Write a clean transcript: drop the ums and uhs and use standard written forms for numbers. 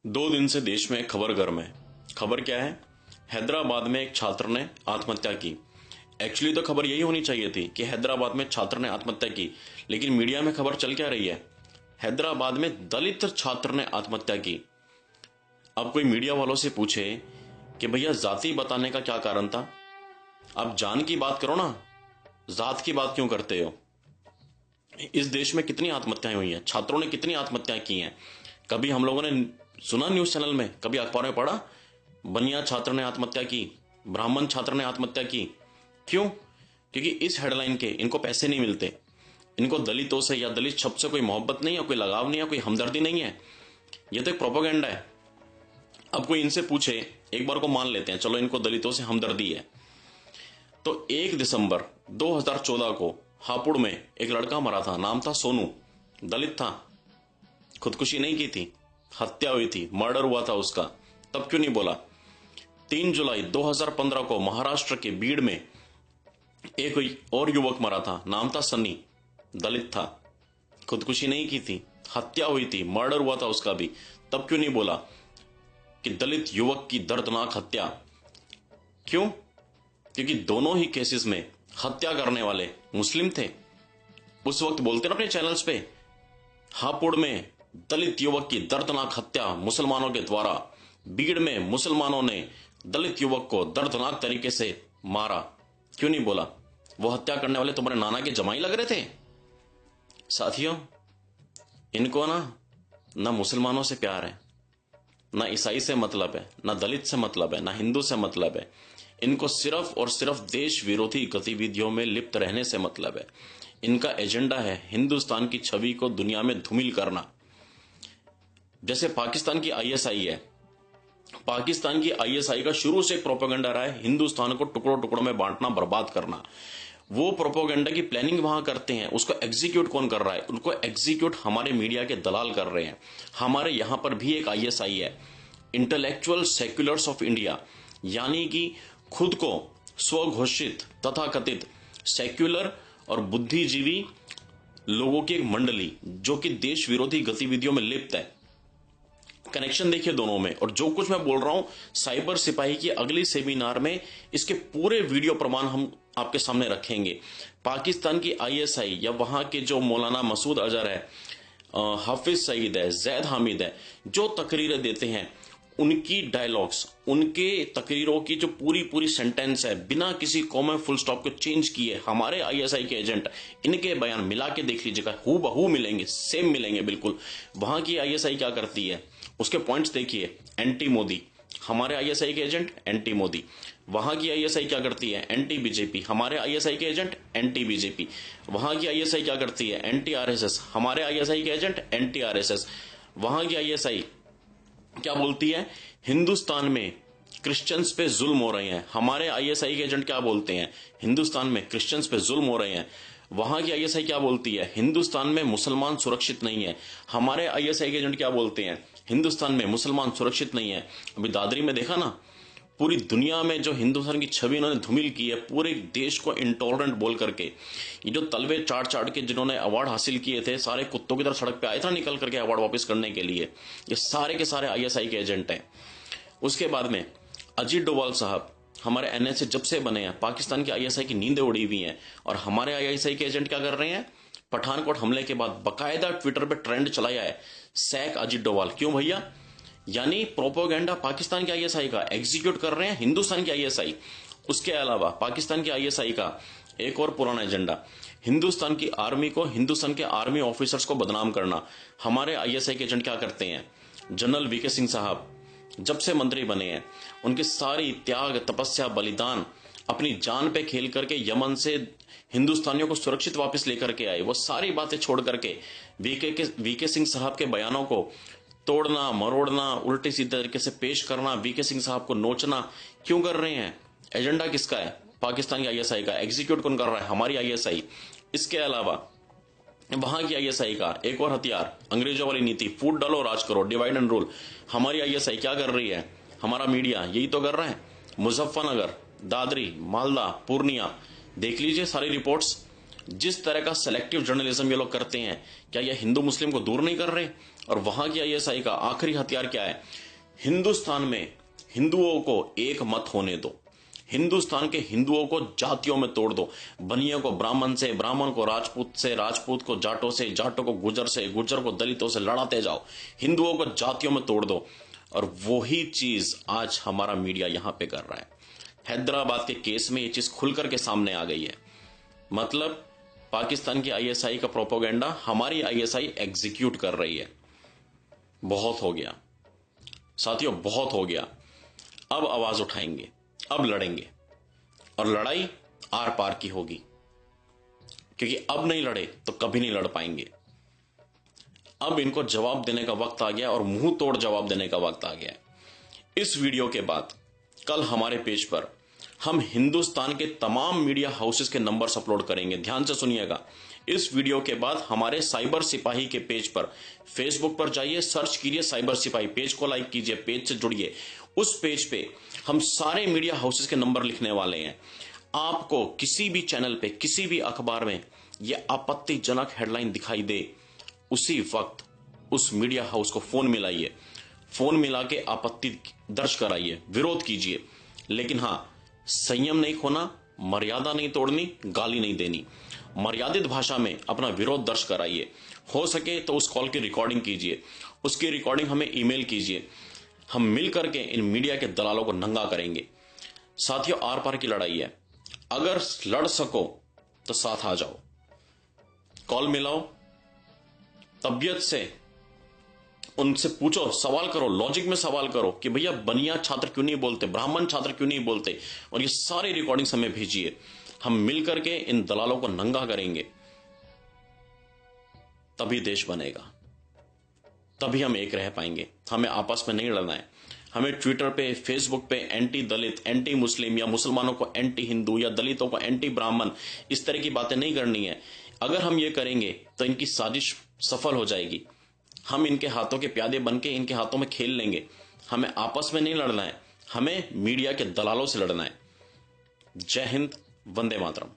दो दिन से देश में खबर गर्म है। खबर क्या है? हैदराबाद में एक छात्र ने आत्महत्या की। एक्चुअली तो खबर यही होनी चाहिए थी कि हैदराबाद में छात्र ने आत्महत्या की, लेकिन मीडिया में खबर चल क्या रही है? हैदराबाद में दलित छात्र ने आत्महत्या की। अब कोई मीडिया वालों से पूछे कि भैया जाति बताने का क्या कारण था? आप जान की बात करो ना, जात की बात क्यों करते हो? इस देश में कितनी आत्महत्याएं हुई हैं, छात्रों ने कितनी आत्महत्याएं की हैं? कभी हम लोगों ने सुना न्यूज चैनल में, कभी अखबार में पढ़ा बनिया छात्र ने आत्महत्या की, ब्राह्मण छात्र ने आत्महत्या की? क्यों? क्योंकि इस हेडलाइन के इनको पैसे नहीं मिलते। इनको दलितों से या दलित शब्द से कोई मोहब्बत नहीं है, कोई लगाव नहीं है, कोई हमदर्दी नहीं है। यह तो एक प्रोपेगेंडा है। अब कोई इनसे पूछे, एक बार को मान लेते हैं चलो इनको दलितों से हमदर्दी है, तो 1 दिसंबर 2014 को हापुड़ में एक लड़का मरा था, नाम था सोनू, दलित था, खुदकुशी नहीं की थी, हत्या हुई थी, मर्डर हुआ था उसका, तब क्यों नहीं बोला? 3 जुलाई 2015 को महाराष्ट्र के बीड़ में एक और युवक मरा था, नाम था सन्नी, दलित था, खुदकुशी नहीं की थी, हत्या हुई थी, मर्डर हुआ था उसका भी, तब क्यों नहीं बोला कि दलित युवक की दर्दनाक हत्या? क्यों? क्योंकि दोनों ही केसेस में हत्या करने वाले मुस्लिम थे। उस वक्त बोलते ना अपने चैनल्स पे, हापुड़ में दलित युवक की दर्दनाक हत्या मुसलमानों के द्वारा, बीड़ में मुसलमानों ने दलित युवक को दर्दनाक तरीके से मारा। क्यों नहीं बोला? वो हत्या करने वाले तुम्हारे नाना के जमाई लग रहे थे। साथियों, इनको ना मुसलमानों से प्यार है, ना ईसाई से मतलब है, ना दलित से मतलब है, ना हिंदू से मतलब है। इनको सिर्फ और सिर्फ देश विरोधी गतिविधियों में लिप्त रहने से मतलब है। इनका एजेंडा है हिंदुस्तान की छवि को दुनिया में धूमिल करना। जैसे पाकिस्तान की आईएसआई है, पाकिस्तान की आईएसआई का शुरू से प्रोपेगेंडा रहा है हिंदुस्तान को टुकड़ों टुकड़ों में बांटना, बर्बाद करना। वो प्रोपेगेंडा की प्लानिंग वहां करते हैं, उसको एग्जीक्यूट कौन कर रहा है? उनको एग्जीक्यूट हमारे मीडिया के दलाल कर रहे हैं। हमारे यहां पर भी एक आईएसआई है, इंटेलेक्चुअल सेक्युलर्स ऑफ इंडिया, यानी कि खुद को स्वघोषित तथाकथित सेक्युलर और बुद्धिजीवी लोगों की एक मंडली, जो कि देश विरोधी गतिविधियों में लिप्त है। कनेक्शन देखिए दोनों में। और जो कुछ मैं बोल रहा हूं, साइबर सिपाही की अगली सेमिनार में इसके पूरे वीडियो प्रमाण हम आपके सामने रखेंगे। पाकिस्तान की आईएसआई या वहां के जो मौलाना मसूद अजहर है, हाफिज सईद है, जैद हामिद है, जो तकरीरें देते हैं, उनकी डायलॉग्स, उनके तकरीरों की जो पूरी सेंटेंस है, बिना किसी कॉमा फुल स्टॉप को चेंज किए, हमारे आईएसआई के एजेंट इनके बयान मिला के देख लीजिएगा, हूबहू मिलेंगे, सेम मिलेंगे बिल्कुल। वहां की आईएसआई क्या करती है उसके पॉइंट्स देखिए। एंटी मोदी, हमारे आईएसआई के एजेंट एंटी मोदी। वहां की आईएसआई क्या करती है? एंटी बीजेपी, हमारे आईएसआई के एजेंट एंटी बीजेपी। वहां की आईएसआई क्या करती है? एंटी आरएसएस, हमारे आईएसआई के एजेंट एंटी आरएसएस। वहां की आईएसआई क्या बोलती है? हिंदुस्तान में क्रिश्चियंस पे जुल्म हो रहे हैं, हमारे आईएसआई के एजेंट क्या बोलते हैं? हिंदुस्तान में क्रिश्चियंस पे जुल्म हो रहे हैं। वहां की आईएसआई क्या बोलती है? हिंदुस्तान में मुसलमान सुरक्षित नहीं है, हमारे आईएसआई के एजेंट क्या बोलते हैं? हिंदुस्तान में मुसलमान सुरक्षित नहीं है। अभी दादरी में देखा ना, पूरी दुनिया में जो हिंदुस्तान की छवि इन्होंने धूमिल की है, पूरे देश को इंटॉलरेंट बोल करके। ये जो तलवे चाट चाट के जिन्होंने अवार्ड हासिल किए थे, सारे कुत्तों की तरह सड़क पे आए थे निकल करके अवार्ड वापस करने के लिए, ये सारे के सारे आईएसआई के एजेंट हैं। उसके बाद में अजीत डोभाल साहब, हमारे एनएसए जब से बने हैं, पाकिस्तान की आईएसआई की नींदें उड़ी हुई हैं, और हमारे आईएसआई के एजेंट क्या कर रहे हैं? पठानकोट हमले के बाद बकायदा ट्विटर पे ट्रेंड चलाया है, सैक अजीत डोभाल। क्यों भैया? यानी प्रोपोगेंडा पाकिस्तान की आईएसआई का एग्जीक्यूट कर रहे हैं हिंदुस्तान की आईएसआई। उसके अलावा पाकिस्तान की आईएसआई का एक और पुराना एजेंडा, हिंदुस्तान की आर्मी को, हिंदुस्तान के आर्मी ऑफिसर्स को बदनाम करना। हमारे आईएसआई के एजेंट क्या करते हैं? जनरल वीके सिंह साहब जब से मंत्री बने हैं, उनकी सारी त्याग, तपस्या, बलिदान, अपनी जान पे खेल करके यमन से हिंदुस्तानियों को सुरक्षित वापस लेकर के आए। वो सारी बातें छोड़ करके वीके सिंह साहब के बयानों को तोड़ना, मरोड़ना, उल्टे सीधे तरीके से पेश करना, वीके सिंह साहब को नोचना क्यों कर रहे हैं? एजेंडा किसका है? पाकिस्तान की आईएसआई का। एग्जीक्यूट कौन कर रहा है? हमारी आईएसआई। इसके अलावा वहां की आईएसआई का एक और हथियार, अंग्रेजों वाली नीति, फूट डालो राज करो, डिवाइड एंड रूल। हमारी आईएसआई क्या कर रही है? हमारा मीडिया यही तो कर रहा है। मुजफ्फरनगर, दादरी, मालदा, पूर्णिया, देख लीजिए सारी रिपोर्ट्स। जिस तरह का सेलेक्टिव जर्नलिज्म ये लोग करते हैं, क्या ये हिंदू मुस्लिम को दूर नहीं कर रहे? और वहां की आईएसआई का आखिरी हथियार क्या है? हिंदुस्तान में हिंदुओं को एक मत होने दो, हिंदुस्तान के हिंदुओं को जातियों में तोड़ दो, बनिया को ब्राह्मण से, ब्राह्मण को राजपूत से, राजपूत को जाटों से, जाटों को गुजर से, गुजर को दलितों से लड़ाते जाओ, हिंदुओं को जातियों में तोड़ दो। और वही चीज आज हमारा मीडिया यहां पे कर रहा है। हैदराबाद के केस में ये चीज खुलकर के सामने आ गई है। मतलब पाकिस्तान की आईएसआई का प्रोपेगेंडा हमारी आईएसआई एग्जीक्यूट कर रही है। बहुत हो गया साथियों, बहुत हो गया। अब आवाज उठाएंगे, अब लड़ेंगे, और लड़ाई आर पार की होगी, क्योंकि अब नहीं लड़े तो कभी नहीं लड़ पाएंगे। अब इनको जवाब देने का वक्त आ गया, और मुंह तोड़ जवाब देने का वक्त आ गया। इस वीडियो के बाद कल हमारे पेज पर हम हिंदुस्तान के तमाम मीडिया हाउसेस के नंबर्स अपलोड करेंगे। ध्यान से सुनिएगा। इस वीडियो के बाद हमारे साइबर सिपाही के पेज पर, फेसबुक पर जाइए, सर्च कीजिए साइबर सिपाही, पेज को लाइक कीजिए, पेज से जुड़िए। उस पेज पे हम सारे मीडिया हाउसेस के नंबर लिखने वाले हैं। आपको किसी भी चैनल पे, किसी भी अखबार में यह आपत्तिजनक हेडलाइन दिखाई दे, उसी वक्त उस मीडिया हाउस को फोन मिलाइए, फोन मिला के आपत्ति दर्ज कराइए, विरोध कीजिए। लेकिन हां, संयम नहीं खोना, मर्यादा नहीं तोड़नी, गाली नहीं देनी। मर्यादित भाषा में अपना विरोध दर्ज कराइए। हो सके तो उस कॉल की रिकॉर्डिंग कीजिए, उसकी रिकॉर्डिंग हमें ईमेल कीजिए। हम मिल करके इन मीडिया के दलालों को नंगा करेंगे। साथियों, आर पार की लड़ाई है। अगर लड़ सको तो साथ आ जाओ, कॉल मिलाओ, तबियत से उनसे पूछो, सवाल करो, लॉजिक में सवाल करो कि भैया बनिया छात्र क्यों नहीं बोलते, ब्राह्मण छात्र क्यों नहीं बोलते, और ये सारी रिकॉर्डिंग्स हमें भेजिए। हम मिलकर के इन दलालों को नंगा करेंगे, तभी देश बनेगा, तभी हम एक रह पाएंगे। हमें आपस में नहीं लड़ना है। हमें ट्विटर पे, फेसबुक पे एंटी दलित, एंटी मुस्लिम, या मुसलमानों को एंटी हिंदू, या दलितों को एंटी ब्राह्मण, इस तरह की बातें नहीं करनी है। अगर हम ये करेंगे तो इनकी साजिश सफल हो जाएगी। हम इनके हाथों के प्यादे बनके इनके हाथों में खेल लेंगे। हमें आपस में नहीं लड़ना है, हमें मीडिया के दलालों से लड़ना है। जय हिंद, वंदे मातरम।